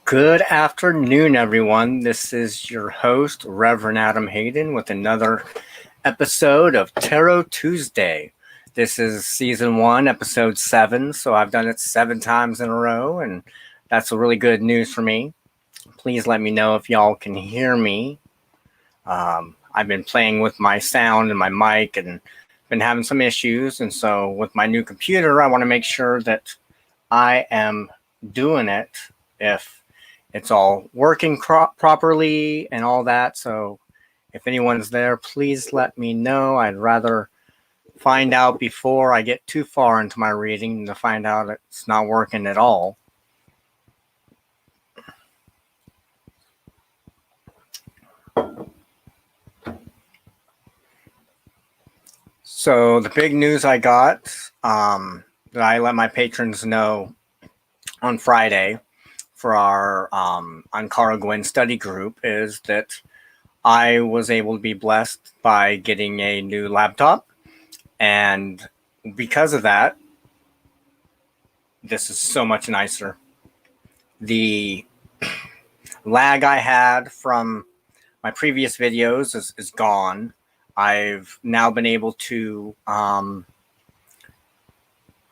Good afternoon, everyone. This is your host, Reverend Adam Hayden, with another episode of Tarot Tuesday. This is season 1, episode 7, so I've done it 7 times in a row, and that's a really good news for me. Please let me know if y'all can hear me. I've been playing with my sound and my mic and been having some issues, and so with my new computer, I want to make sure that I am doing it if it's all working properly and all that. So if anyone's there, please let me know. I'd rather find out before I get too far into my reading to find out it's not working at all. So the big news I got that I let my patrons know on Friday for our Ankara Gwyn study group is that I was able to be blessed by getting a new laptop. And because of that, this is so much nicer. The lag I had from my previous videos is gone. I've now been able to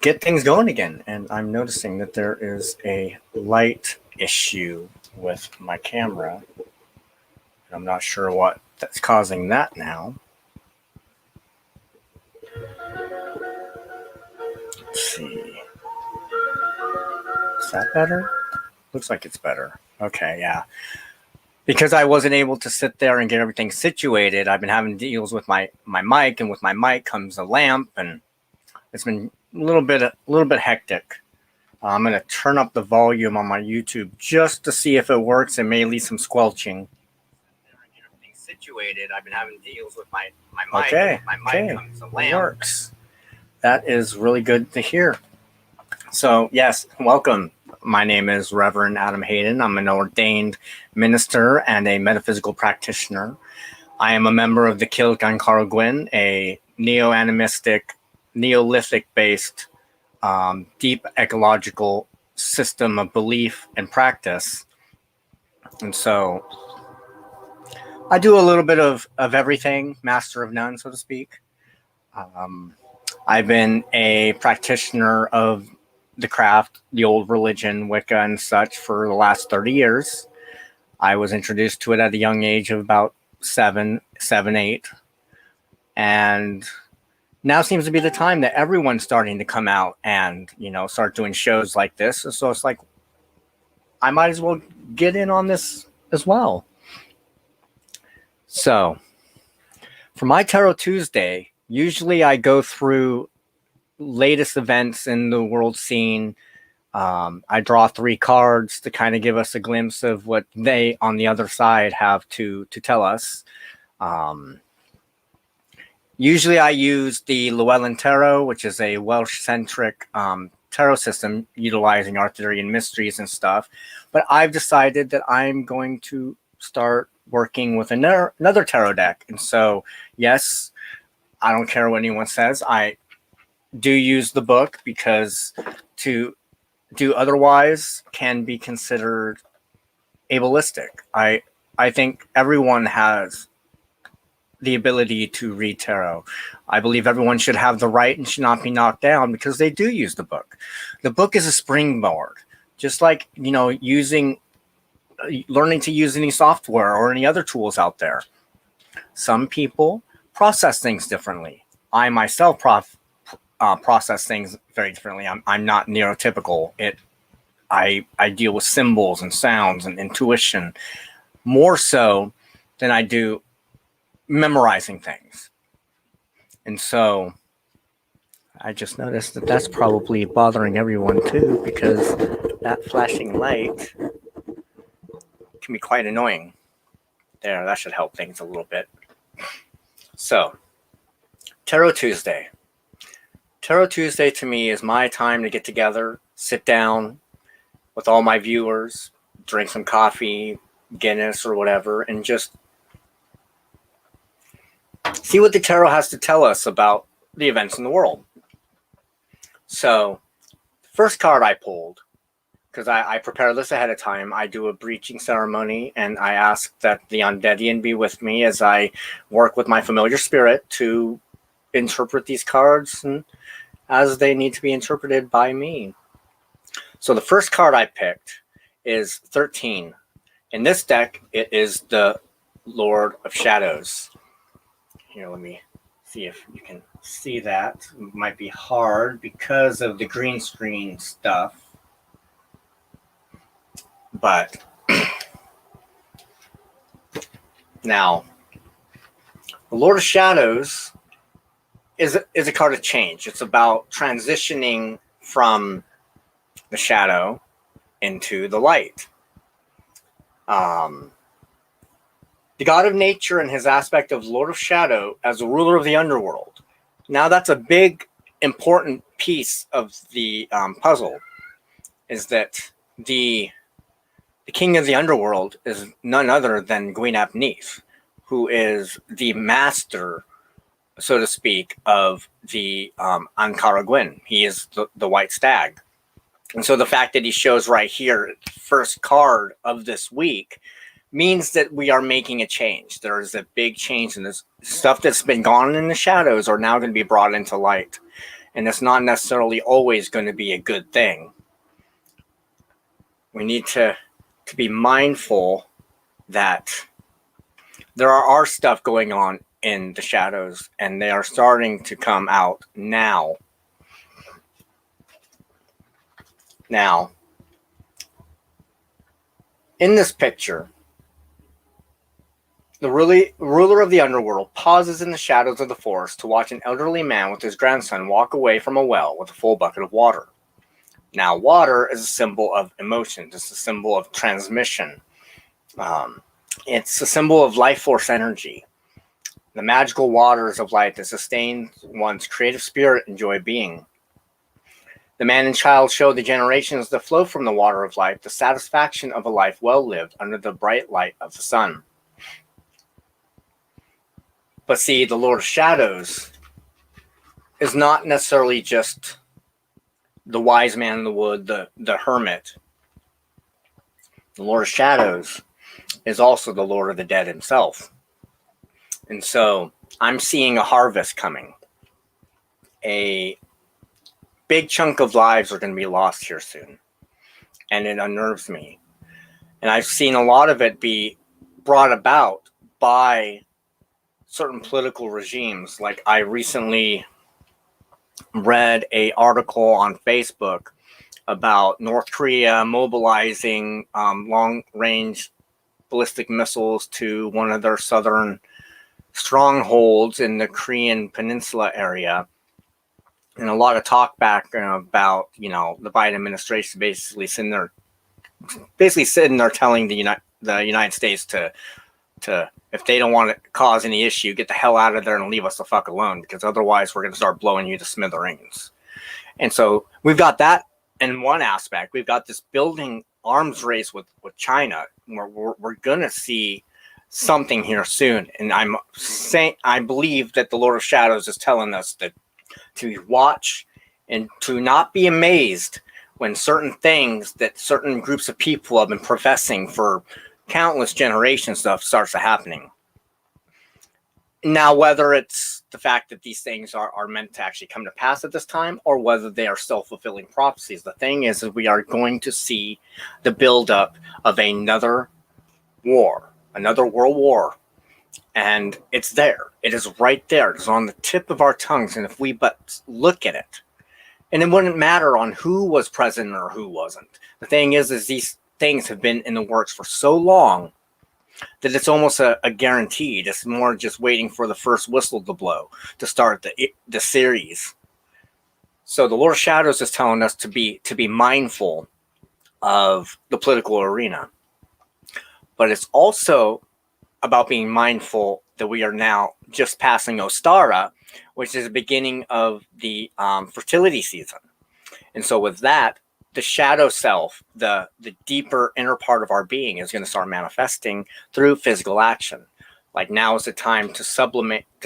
get things going again. And I'm noticing that there is a light issue with my camera. I'm not sure what that's causing that now. Let's see. Is that better? Looks like it's better. Okay, yeah. Because I wasn't able to sit there and get everything situated, I've been having deals with my mic, and with my mic comes a lamp, and it's been a little bit hectic. I'm going to turn up the volume on my YouTube just to see if it works. It may leave some squelching. Situated. I've been having deals with my mic. Okay, my mic comes a lamp. Works. That is really good to hear. So yes, welcome. My name is Reverend Adam Hayden. I'm an ordained minister and a metaphysical practitioner. I am a member of the Kilik Ankara Gwyn, a neo-animistic, Neolithic-based, deep ecological system of belief and practice. And so I do a little bit of everything, master of none, so to speak. I've been a practitioner of the craft, the old religion, Wicca and such for the last 30 years. I was introduced to it at a young age of about 7, 8. And now seems to be the time that everyone's starting to come out and, start doing shows like this. So it's like, I might as well get in on this as well. So for my Tarot Tuesday, usually I go through latest events in the world scene. I draw 3 cards to kind of give us a glimpse of what they on the other side have to tell us. Usually I use the Llewellyn Tarot, which is a Welsh-centric tarot system utilizing Arthurian mysteries and stuff. But I've decided that I'm going to start working with another tarot deck. And so, yes, I don't care what anyone says. I do use the book because to do otherwise can be considered ableistic. I think everyone has the ability to read tarot. I believe everyone should have the right and should not be knocked down because they do use the book. The book is a springboard, just like, learning to use any software or any other tools out there. Some people process things differently. I myself process things very differently. I'm not neurotypical. I deal with symbols and sounds and intuition more so than I do memorizing things. And so I just noticed that that's probably bothering everyone too, because that flashing light can be quite annoying. There, that should help things a little bit. So, Tarot Tuesday. Tarot Tuesday to me is my time to get together, sit down with all my viewers, drink some coffee, Guinness or whatever, and just see what the tarot has to tell us about the events in the world. So, the first card I pulled because I prepare this ahead of time. I do a breaching ceremony, and I ask that the Undeadian be with me as I work with my familiar spirit to interpret these cards and as they need to be interpreted by me. So the first card I picked is 13. In this deck, it is the Lord of Shadows. Here, let me see if you can see that. It might be hard because of the green screen stuff. But now, the Lord of Shadows is a card of change. It's about transitioning from the shadow into the light. The god of nature and his aspect of Lord of Shadow as the ruler of the underworld. Now that's a big, important piece of the puzzle, is that the king of the underworld is none other than Gwynap Neith, who is the master, so to speak, of the Ankara Gwyn. He is the white stag. And so the fact that he shows right here, first card of this week, means that we are making a change. There is a big change in this. Stuff that's been gone in the shadows are now going to be brought into light. And it's not necessarily always going to be a good thing. We need to be mindful that there are stuff going on in the shadows, and they are starting to come out now. Now, in this picture, the ruler of the underworld pauses in the shadows of the forest to watch an elderly man with his grandson walk away from a well with a full bucket of water. Now, water is a symbol of emotions. It's a symbol of transmission. It's a symbol of life force energy. The magical waters of life that sustain one's creative spirit and joy being. The man and child show the generations that flow from the water of life, the satisfaction of a life well lived under the bright light of the sun. But see, the Lord of Shadows is not necessarily just the wise man in the wood, the hermit. The Lord of Shadows is also the Lord of the Dead himself. And so I'm seeing a harvest coming. A big chunk of lives are going to be lost here soon. And it unnerves me. And I've seen a lot of it be brought about by certain political regimes. Like I recently read an article on Facebook about North Korea mobilizing long-range ballistic missiles to one of their southern strongholds in the Korean Peninsula area. And a lot of talk back about, the Biden administration basically sitting there telling the United States to if they don't want to cause any issue, get the hell out of there and leave us the fuck alone, because otherwise we're going to start blowing you to smithereens. And so we've got that in one aspect. We've got this building arms race with China. We're going to see something here soon. And I believe that the Lord of Shadows is telling us that to watch and to not be amazed when certain things that certain groups of people have been professing for countless generations stuff starts happening. Now, whether it's the fact that these things are meant to actually come to pass at this time, or whether they are self-fulfilling prophecies, the thing is we are going to see the buildup of another war, another world war. And it's there. It is right there. It's on the tip of our tongues. And if we but look at it, and it wouldn't matter on who was president or who wasn't. The thing is these things have been in the works for so long that it's almost a guarantee. It's more just waiting for the first whistle to blow to start the series. So the Lord of Shadows is telling us to be mindful of the political arena. But it's also about being mindful that we are now just passing Ostara, which is the beginning of the fertility season. And so with that, the shadow self, the deeper inner part of our being is going to start manifesting through physical action. Like now is the time to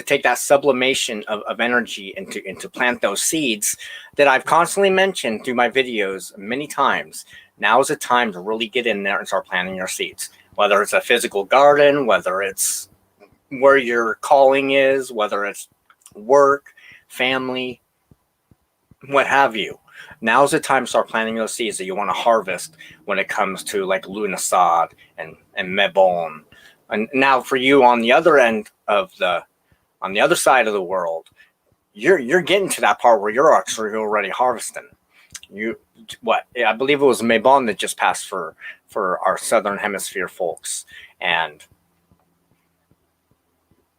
take that sublimation of energy and to plant those seeds that I've constantly mentioned through my videos many times, Now is the time to really get in there and start planting your seeds. Whether it's a physical garden, whether it's where your calling is, whether it's work, family, what have you. Now's the time to start planting those seeds that you want to harvest when it comes to like Lunasad and Mebon. And now for you on the other end of on the other side of the world, you're getting to that part where you're actually already harvesting. I believe it was Mebon that just passed for our Southern Hemisphere folks. And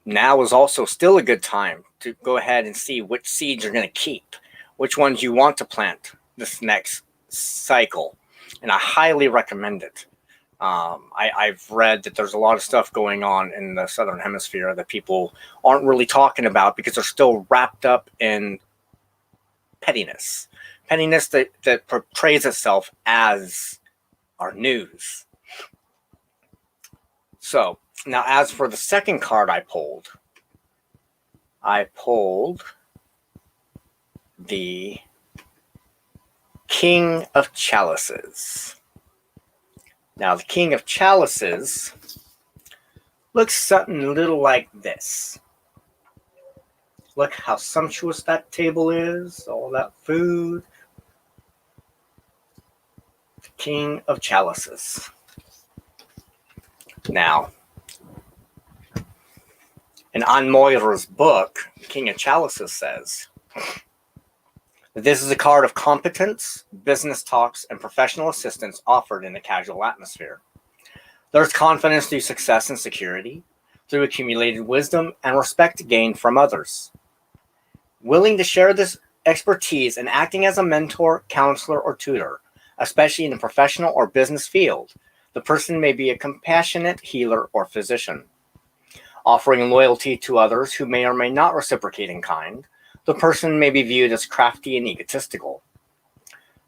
now is also still a good time to go ahead and see which seeds you're going to keep, which ones you want to plant this next cycle. And I highly recommend it. I've read that there's a lot of stuff going on in the Southern Hemisphere that people aren't really talking about because they're still wrapped up in pettiness that portrays itself as our news. So now, as for the second card I pulled the King of Chalices. Now, the King of Chalices looks something a little like this. Look how sumptuous that table is, all that food. The King of Chalices. Now, in Anne Moira's book, The King of Chalices says that this is a card of competence, business talks, and professional assistance offered in a casual atmosphere. There's confidence through success and security, through accumulated wisdom and respect gained from others. Willing to share this expertise and acting as a mentor, counselor, or tutor, especially in the professional or business field, the person may be a compassionate healer or physician. Offering loyalty to others who may or may not reciprocate in kind, the person may be viewed as crafty and egotistical.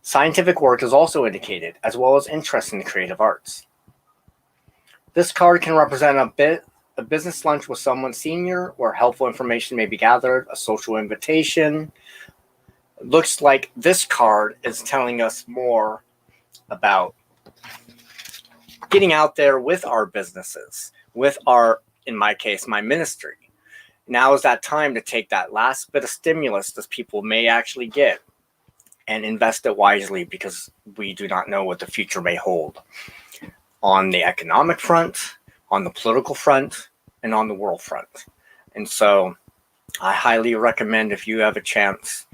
Scientific work is also indicated, as well as interest in the creative arts. This card can represent a business lunch with someone senior where helpful information may be gathered, a social invitation. It looks like this card is telling us more about getting out there with our businesses, with in my case, my ministry. Now is that time to take that last bit of stimulus that people may actually get and invest it wisely, because we do not know what the future may hold on the economic front, on the political front, and on the world front. And so I highly recommend, if you have a chance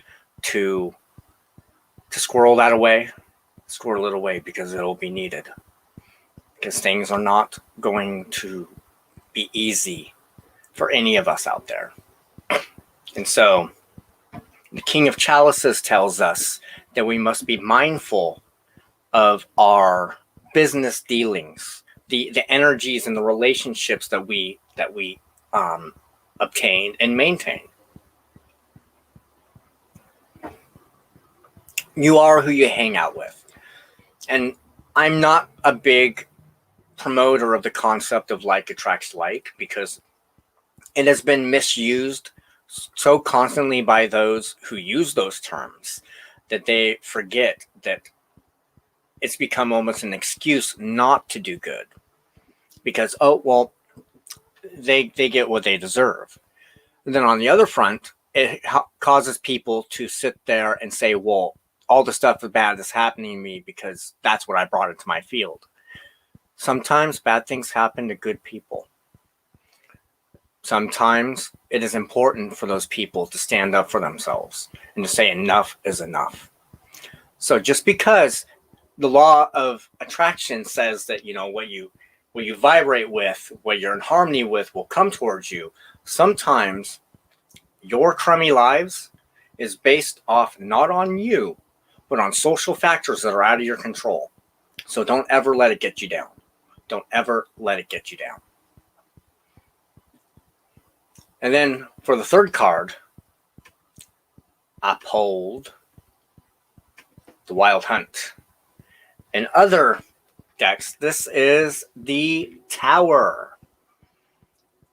to squirrel it away, because it'll be needed. Because things are not going to be easy for any of us out there. And so the King of Chalices tells us that we must be mindful of our business dealings, the energies and the relationships that we obtain and maintain. You are who you hang out with. And I'm not a big promoter of the concept of like attracts like, because it has been misused so constantly by those who use those terms that they forget that it's become almost an excuse not to do good, because, oh, well, they get what they deserve. And then on the other front, it causes people to sit there and say, well, all the stuff bad that's happening to me because that's what I brought into my field. Sometimes bad things happen to good people. Sometimes it is important for those people to stand up for themselves and to say enough is enough. So just because the law of attraction says that, what you vibrate with, what you're in harmony with, will come towards you, sometimes your crummy lives is based off not on you, but on social factors that are out of your control. So don't ever let it get you down. Don't ever let it get you down. And then for the third card, I pulled the Wild Hunt. In other decks, this is the Tower.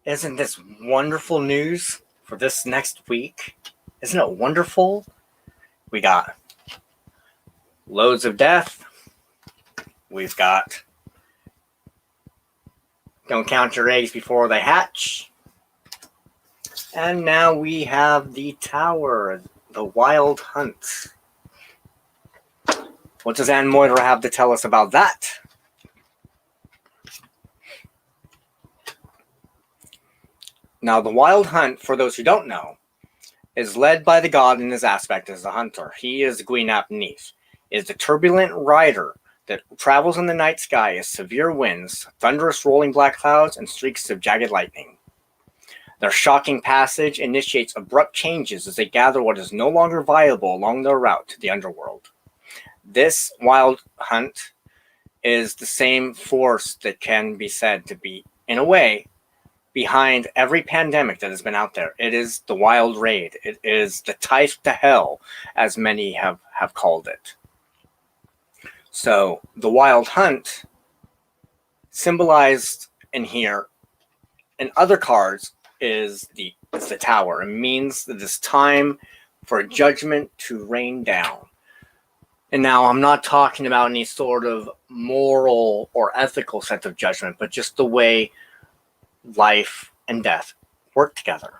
Isn't this wonderful news for this next week? Isn't it wonderful? We got loads of death, We've got don't count your eggs before they hatch. And now we have the tower, the wild hunt. What does Ann Moiter have to tell us about that? Now, the wild hunt, for those who don't know, is led by the god in his aspect as a hunter. He is Gwynap Neith, is the turbulent rider that travels in the night sky as severe winds, thunderous rolling black clouds, and streaks of jagged lightning. Their shocking passage initiates abrupt changes as they gather what is no longer viable along their route to the underworld. This wild hunt is the same force that can be said to be, in a way, behind every pandemic that has been out there. It is the wild raid. It is the tithe to hell, as many have called it. So the wild hunt, symbolized in here in other cards, is the tower. It means that it's time for judgment to rain down. And now I'm not talking about any sort of moral or ethical sense of judgment, but just the way life and death work together.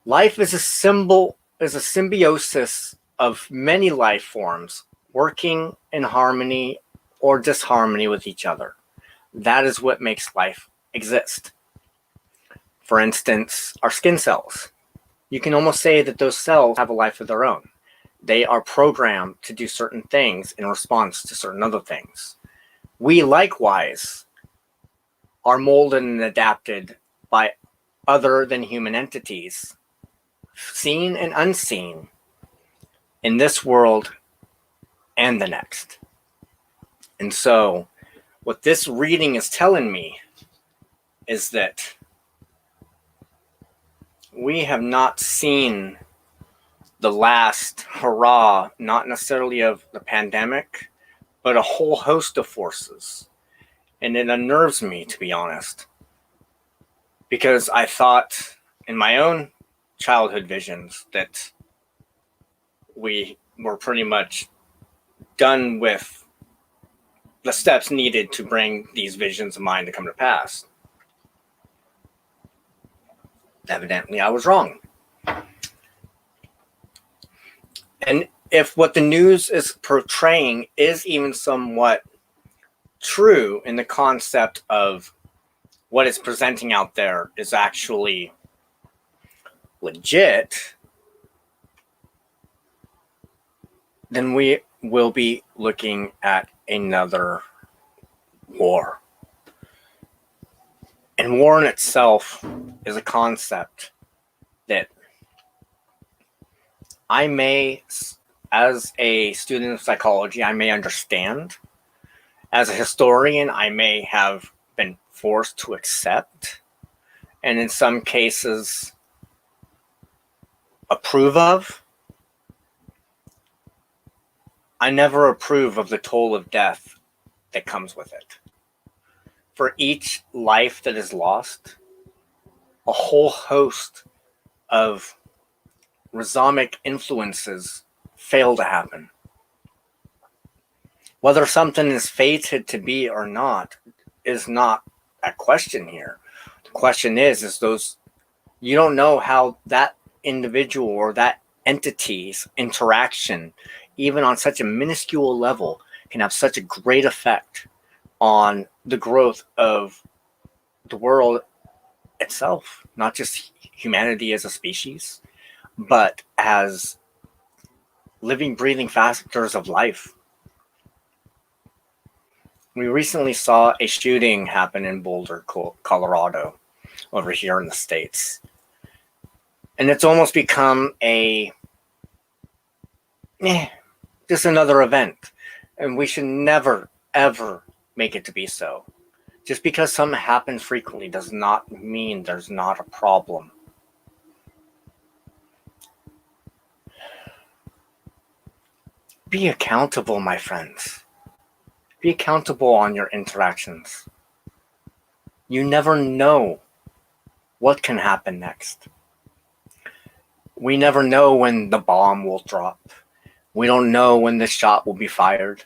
Life is a symbiosis of many life forms working in harmony or disharmony with each other. That is what makes life exist. For instance, our skin cells. You can almost say that those cells have a life of their own. They are programmed to do certain things in response to certain other things. We likewise are molded and adapted by other than human entities, seen and unseen, in this world and the next. And so, what this reading is telling me is that we have not seen the last hurrah, not necessarily of the pandemic, but a whole host of forces. And it unnerves me, to be honest, because I thought in my own childhood visions that we were pretty much done with the steps needed to bring these visions of mine to come to pass. Evidently, I was wrong. And if what the news is portraying is even somewhat true in the concept of what it's presenting out there is actually legit, then we will be looking at another war. And war in itself is a concept that I may, as a student of psychology, I may understand. As a historian, I may have been forced to accept, and in some cases, approve of. I never approve of the toll of death that comes with it. For each life that is lost, a whole host of rhizomic influences fail to happen. Whether something is fated to be or not is not a question here. The question is those, you don't know how that individual or that entity's interaction, even on such a minuscule level, can have such a great effect on the growth of the world itself, not just humanity as a species, but as living, breathing factors of life. We recently saw a shooting happen in Boulder, Colorado, over here in the States. And it's almost become just another event. And we should never, ever make it to be so. Just because something happens frequently does not mean there's not a problem. Be accountable, my friends. Be accountable on your interactions. You never know what can happen next. We never know when the bomb will drop. We don't know when the shot will be fired.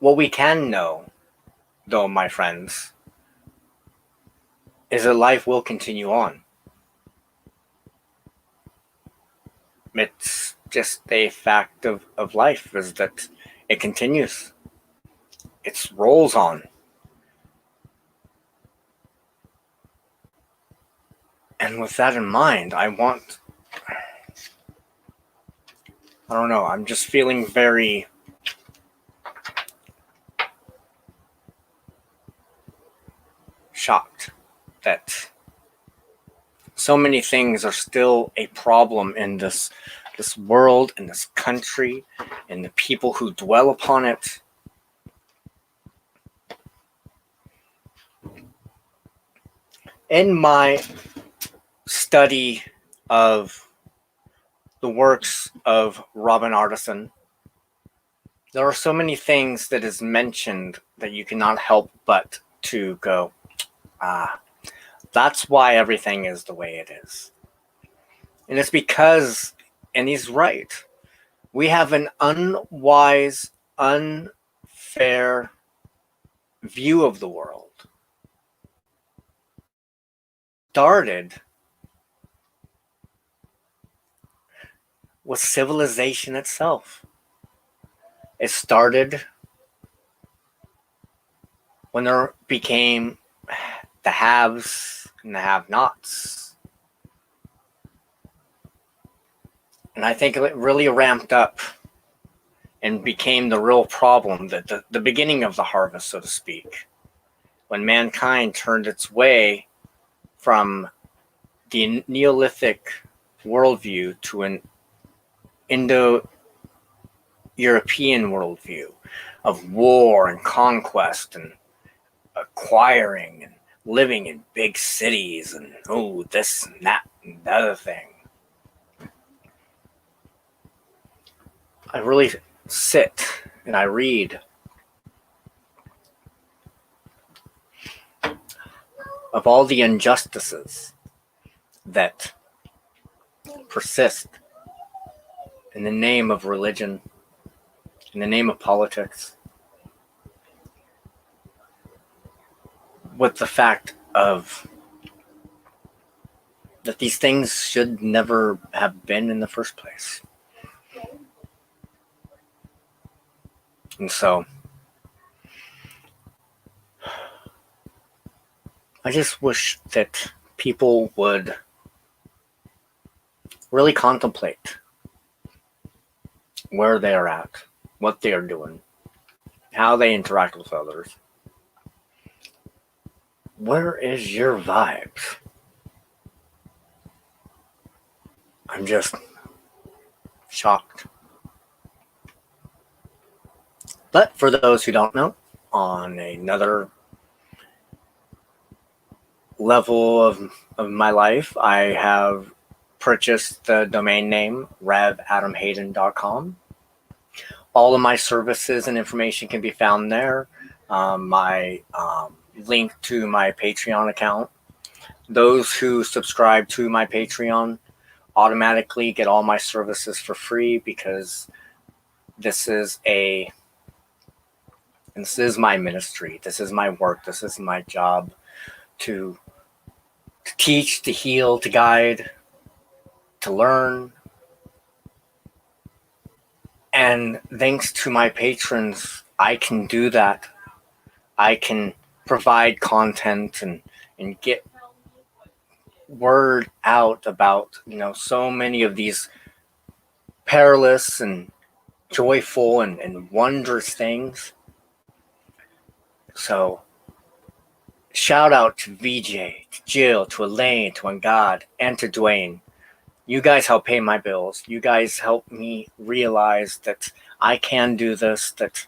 What we can know, though, my friends, is that life will continue on. It's just a fact of life, is that it continues. It rolls on. And with that in mind, I don't know, I'm just feeling very shocked that so many things are still a problem in this world, in this country, and the people who dwell upon it. In my study of the works of Robin Artisan, there are so many things that is mentioned that you cannot help but to go, that's why everything is the way it is. And it's because, and he's right, we have an unwise, unfair view of the world. Started with civilization itself. It started when there became the haves and the have-nots. And I think it really ramped up and became the real problem, the beginning of the harvest, so to speak, when mankind turned its way from the Neolithic worldview to an Indo-European worldview of war and conquest and acquiring and living in big cities and this and that and the other thing. I really sit and I read of all the injustices that persist in the name of religion, in the name of politics, with the fact of that these things should never have been in the first place. And so I just wish that people would really contemplate where they are at, what they are doing, how they interact with others. Where is your vibes? I'm just shocked. But for those who don't know, on another level of my life, I have purchased the domain name revadamhayden.com. All of my services and information can be found there. My link to my Patreon account. Those who subscribe to my Patreon automatically get all my services for free, because this is my ministry. This is my work. This is my job to teach, to heal, to guide, to learn. And thanks to my patrons, I can do that. I can provide content and get word out about, so many of these perilous and joyful and wondrous things. So shout out to VJ, to Jill, to Elaine, to Angad, and to Dwayne. You guys help pay my bills. You guys help me realize that I can do this, that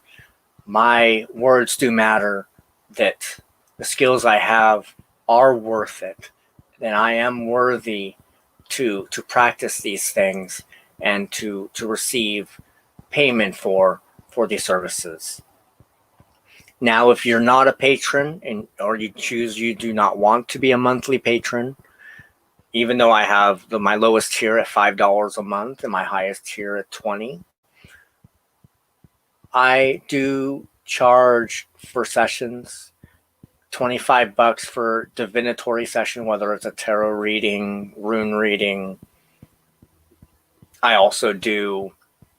my words do matter, that the skills I have are worth it, and I am worthy to practice these things and to receive payment for these services. Now, if you're not a patron or you do not want to be a monthly patron, even though I have my lowest tier at $5 a month and my highest tier at $20, I do charge for sessions, $25 for divinatory session, whether it's a tarot reading, rune reading. I also do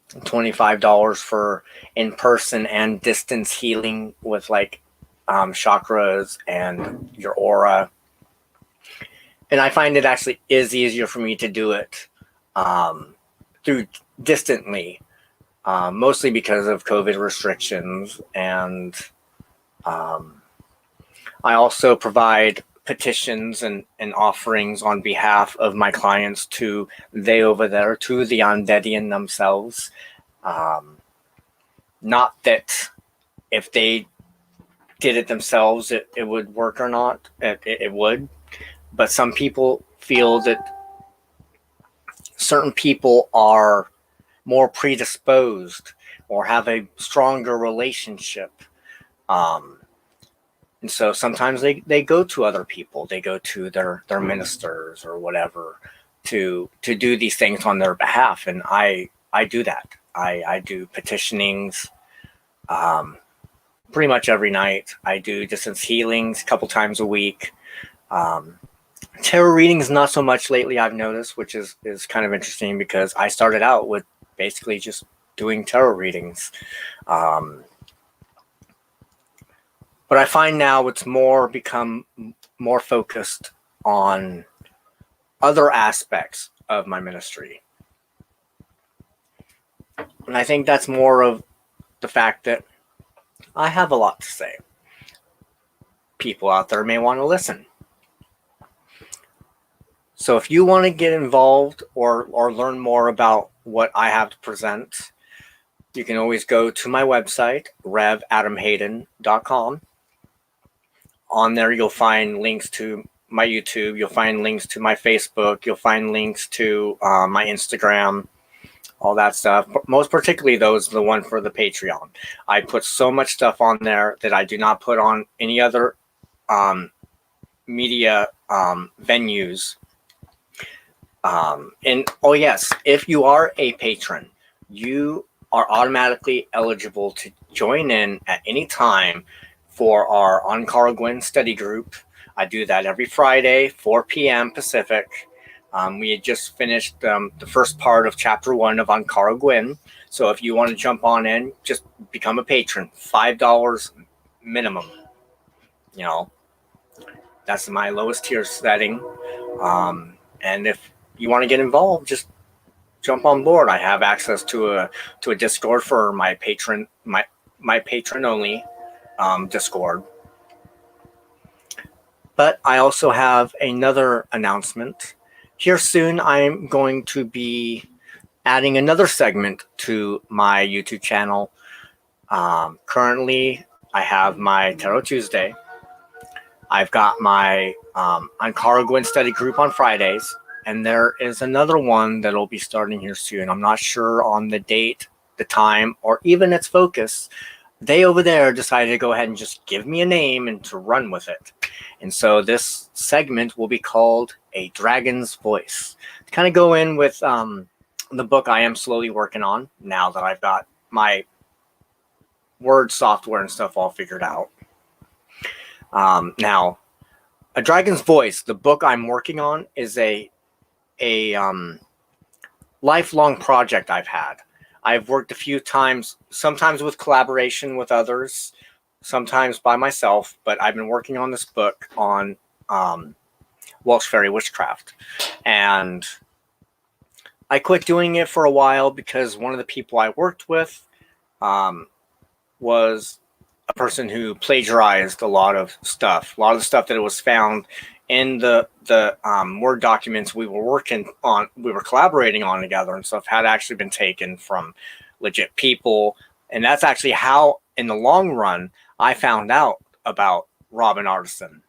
$25 for in-person and distance healing with like chakras and your aura. And I find it actually is easier for me to do it through distantly, mostly because of COVID restrictions. And I also provide petitions and offerings on behalf of my clients to they over there, to the Undeadian themselves. Not that if they did it themselves, it would work or not. It would. But some people feel that certain people are more predisposed or have a stronger relationship. And so sometimes they go to other people. They go to their ministers or whatever to do these things on their behalf. And I do that. I do petitionings pretty much every night. I do distance healings a couple times a week. Tarot readings not so much lately, I've noticed, which is kind of interesting because I started out with basically just doing tarot readings. But I find now it's become more focused on other aspects of my ministry. And I think that's more of the fact that I have a lot to say. People out there may want to listen. So if you want to get involved or learn more about what I have to present, you can always go to my website, revadamhayden.com. On there, you'll find links to my YouTube. You'll find links to my Facebook. You'll find links to my Instagram, all that stuff. But most particularly, the one for the Patreon. I put so much stuff on there that I do not put on any other media venues. And oh yes, if you are a patron, you are automatically eligible to join in at any time for our Ankara Gwyn study group. I do that every Friday, 4 p.m. Pacific. We had just finished the first part of chapter 1 of Ankara Gwyn. So if you want to jump on in, just become a patron. $5 minimum. You know, that's my lowest tier setting. And if you want to get involved, just jump on board. I have access to a Discord for my patron only Discord. But I also have another announcement. Here soon, I'm going to be adding another segment to my YouTube channel. Currently, I have my Tarot Tuesday. I've got my Ankara Gwyn study group on Fridays. And there is another one that will be starting here soon. I'm not sure on the date, the time, or even its focus. They over there decided to go ahead and just give me a name and to run with it. And so this segment will be called A Dragon's Voice. To kind of go in with the book I am slowly working on now that I've got my word software and stuff all figured out. Now, A Dragon's Voice, the book I'm working on, is a lifelong project I've had. I've worked a few times, sometimes with collaboration with others, sometimes by myself, but I've been working on this book on Welsh fairy witchcraft. And I quit doing it for a while because one of the people I worked with was a person who plagiarized a lot of stuff. A lot of the stuff that was found in the Word documents we were collaborating on together and stuff had actually been taken from legit people. And that's actually how, in the long run, I found out about Robin Artisan.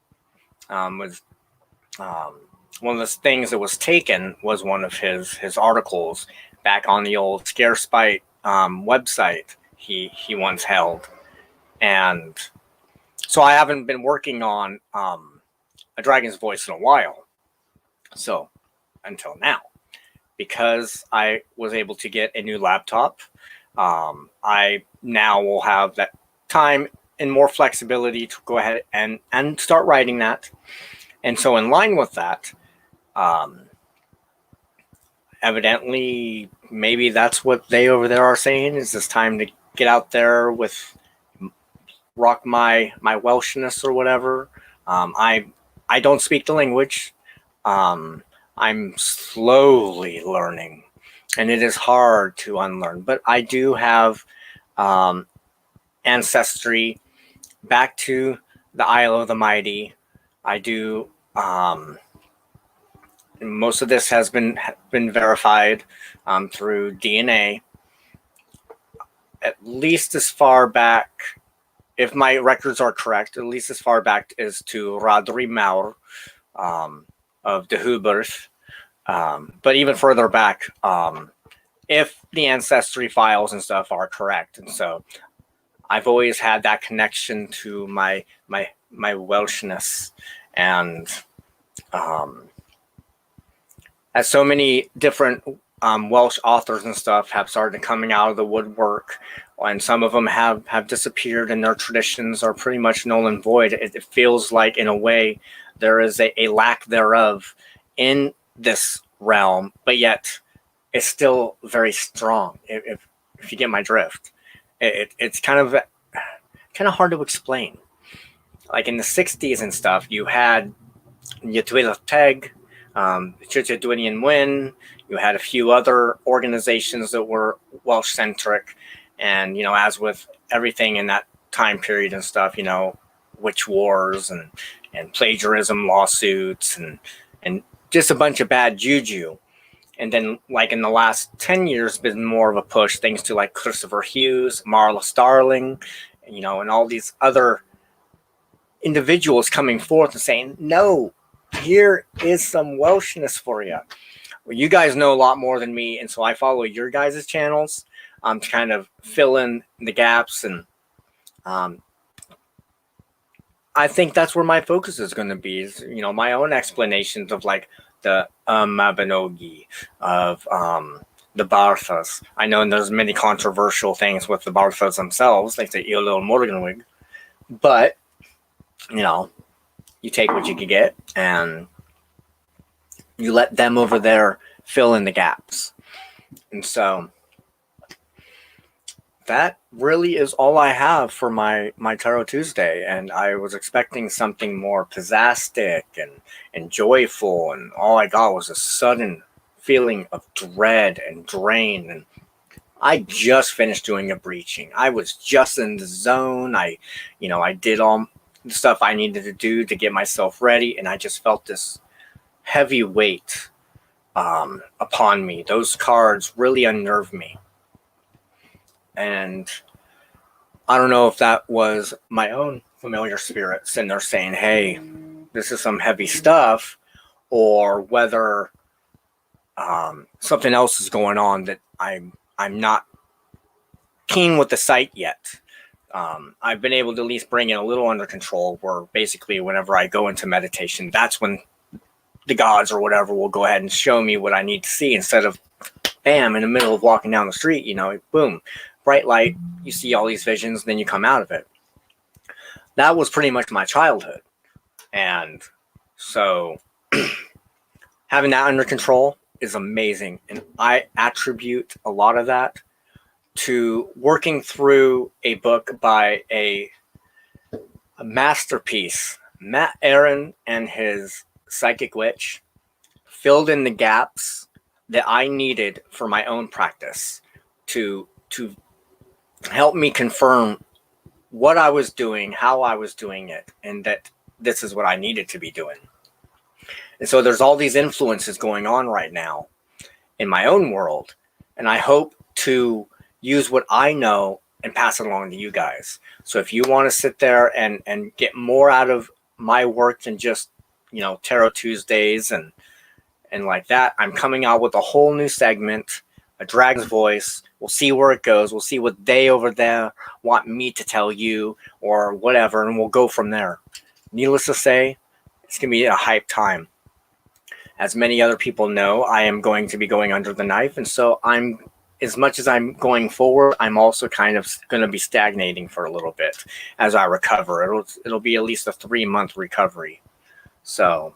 One of the things that was taken was one of his articles back on the old Scare Spite website he once held. And so I haven't been working on A Dragon's Voice in a while. So until now, because I was able to get a new laptop, I now will have that time and more flexibility to go ahead and start writing that. And so in line with that, evidently, maybe that's what they over there are saying, is it's time to get out there with rock my Welshness or whatever. I don't speak the language. I'm slowly learning, and it is hard to unlearn. But I do have ancestry back to the Isle of the Mighty. I do. Most of this has been verified through DNA, at least as far back, if my records are correct, at least as far back as to Radri Maur of the Hubert. But even further back, if the ancestry files and stuff are correct. And so I've always had that connection to my Welshness. And as so many different Welsh authors and stuff have started coming out of the woodwork, and some of them have disappeared, and their traditions are pretty much null and void. It feels like, in a way, there is a lack thereof in this realm, but yet it's still very strong. If you get my drift, it's kind of hard to explain. Like in the 60s and stuff, you had Ytwila Teg, Churchadwinian Win. You had a few other organizations that were Welsh centric, and as with everything in that time period and stuff, witch wars and plagiarism lawsuits and just a bunch of bad juju. And then, like in the last 10 years, been more of a push thanks to like Christopher Hughes, Marla Starling, and all these other individuals coming forth and saying, no, here is some Welshness for you. Well, you guys know a lot more than me, and so I follow your guys' channels to kind of fill in the gaps, and I think that's where my focus is going to be, is, my own explanations of like the Mabinogi, of the Barthas. I know there's many controversial things with the Barthas themselves, like the Ilil Morganwig, but you take what you can get, and you let them over there fill in the gaps. And so that really is all I have for my Tarot Tuesday. And I was expecting something more pizzastic and joyful, and all I got was a sudden feeling of dread and drain. And I just finished doing a breaching. I was just in the zone. I did all the stuff I needed to do to get myself ready, and I just felt this heavy weight upon me. Those cards really unnerved me. And I don't know if that was my own familiar spirits and they're saying, hey, this is some heavy stuff, or whether something else is going on that I'm not keen with the sight yet. I've been able to at least bring it a little under control, where basically whenever I go into meditation, that's when the gods or whatever will go ahead and show me what I need to see, instead of bam, in the middle of walking down the street, boom, bright light, you see all these visions, then you come out of it. That was pretty much my childhood. And so having that under control is amazing. And I attribute a lot of that to working through a book by a masterpiece. Matt Aaron and his Psychic Witch filled in the gaps that I needed for my own practice to help me confirm what I was doing, how I was doing it, and that this is what I needed to be doing. And so there's all these influences going on right now in my own world, and I hope to use what I know and pass it along to you guys. So if you want to sit there and get more out of my work than just Tarot Tuesdays and like that, I'm coming out with a whole new segment, a Dragon's Voice. We'll see where it goes. We'll see what they over there want me to tell you or whatever, and we'll go from there. Needless to say, it's going to be a hype time. As many other people know, I am going to be going under the knife, and so I'm as much as I'm going forward, I'm also kind of going to be stagnating for a little bit as I recover. It'll be at least a 3-month recovery. So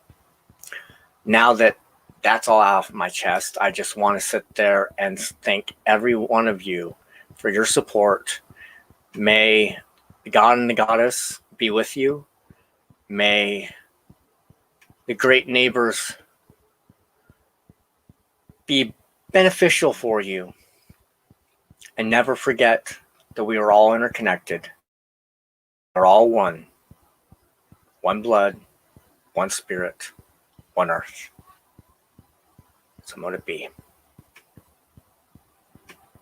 now that that's all out of my chest, I just want to sit there and thank every one of you for your support. May the God and the Goddess be with you. May the great neighbors be beneficial for you. And never forget that we are all interconnected. We're all one. One blood, one spirit, one earth. So mote it be.